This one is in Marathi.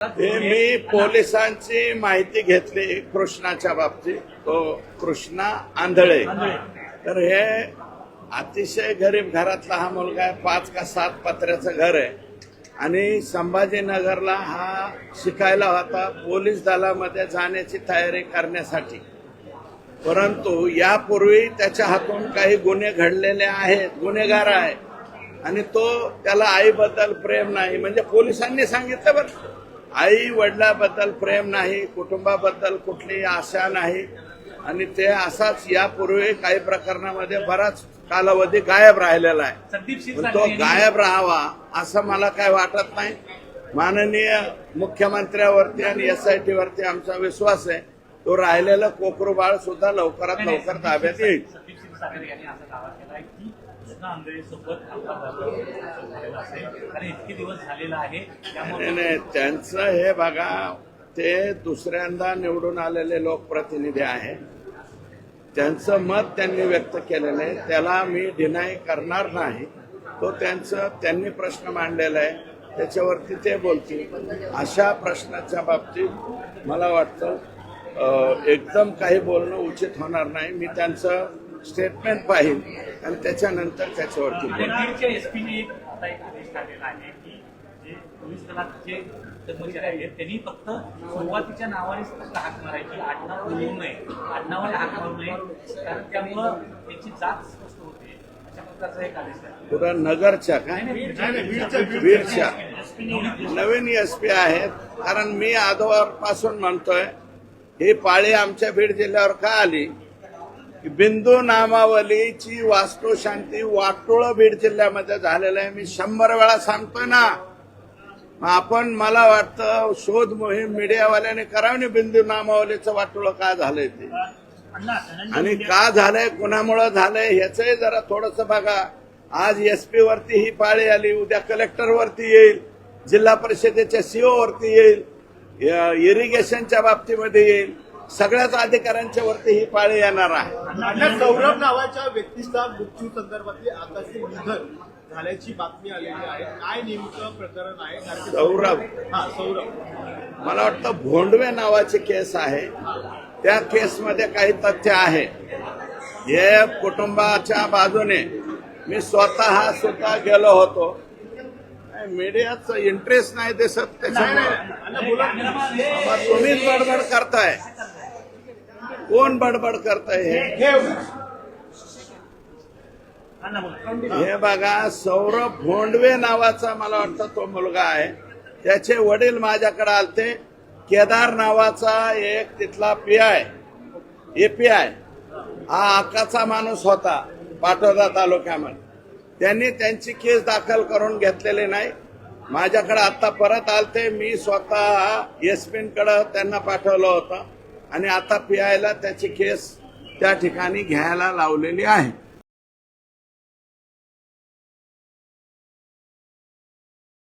मी पोलिसांची माहिती घेतली कृष्णाच्या बाबतीत. तो कृष्णा आंधळे. तर हे अतिशय गरीब घरातला हा मुलगा आहे. 5 का 7 पत्र्याचं घर आहे आणि संभाजीनगरला हा शिकायला होता पोलीस दलामध्ये जाण्याची तयारी करण्यासाठी. परंतु यापूर्वी त्याच्या हातून काही गुन्हे घडलेले आहेत, गुन्हेगार आहे आणि त्याला आईबद्दल प्रेम नाही. म्हणजे पोलिसांनी सांगितलं बरं, आई वडिलाबद्दल प्रेम नाही, कुटुंबाबद्दल कुठली आशा नाही आणि ते असाच यापूर्वी काही प्रकरणामध्ये बराच कालावधी गायब राहिलेला आहे. तो गायब राहावा असं मला काय वाटत नाही. माननीय मुख्यमंत्र्यावरती आणि SIT वरती आमचा विश्वास आहे. तो राहिलेलं कोकरू बाळ सुद्धा लवकरात लवकर ताब्यात येईल. नाही, त्यांचं हे बघा, ते दुसऱ्यांदा निवडून आलेले लोकप्रतिनिधी आहे. त्यांचं मत त्यांनी व्यक्त केलेलं आहे, त्याला मी डिनाय करणार नाही. त्यांनी प्रश्न मांडलेला आहे, त्याच्यावरती ते बोलतील. अशा प्रश्नाच्या बाबतीत मला वाटतं एकदम काही बोलणं उचित होणार नाही. मी त्यांचं स्टेटमेंट पाहिल आणि त्याच्यानंतर त्याच्यावरती पोलीस दलात जे कर्मचारी आहेत त्यांनी फक्त सुरुवातीच्या नावाने हाक मारायची, आडनाव लिहू नये, आडनावाने हाक मारू नये, कारण त्यामुळं त्यांची जात स्पष्ट होते. अशा प्रकारचा एक आदेश आहे. पुरा नगरच्या काय बीडच्या नवीन SP आहेत. कारण मी आजोबापासून म्हणतोय ही पाळी आमच्या बीड जिल्ह्यावर का आली? बिंदू नामावलीची वास्तुशांती वाटोळं बीड जिल्ह्यामध्ये झालेलं आहे. मी 100 वेळा सांगतोय ना. मला वाटतं शोध मोहीम मीडियावाल्याने करावी. बिंदू नामावलीचं वाटोळं का झालंय ते आणि का झालंय, कुणामुळं झालंय ह्याचंही जरा थोडंसं बघा. आज SP वरती ही पाळी आली, उद्या कलेक्टर वरती येईल, जिल्हा परिषदेच्या CO वरती येईल, इरिगेशनच्या बाबतीमध्ये येईल, सगळ्याच अधिकाऱ्यांच्या वरती ही पाळी येणार आहे. सौरभ नावाच्या व्यक्तीचा मृत्यू संदर्भातली आताची निधन झाल्याची बातमी आलेली आहे. काय नेमकं प्रकरण आहे? सौरभ मला वाटतं भोंडवे नावाची केस आहे. त्या केसमध्ये काही तथ्य आहे. हे कुटुंबाच्या बाजूने मी स्वतः सुद्धा गेलो होतो. मीडियाचं इंटरेस्ट नाही दिसत त्याच्यामुळे तुम्हीच बडबड करताय. कोण बडबड करताय? हे बघा, सौरभ भोंडवे नावाचा मला वाटतं तो मुलगा आहे. त्याचे वडील माझ्याकडे आलते. केदार नावाचा एक तिथला PI API हा हक्काचा माणूस होता पाटोदा तालुक्यामध्ये. त्यांनी त्यांची केस दाखल करून घेतलेली नाही. माझ्याकडे आता परत आलते. मी स्वतः SP-कडे त्यांना पाठवलं होतं आणि आता PI ला त्याची केस त्या ठिकाणी घ्यायला लावलेली आहे.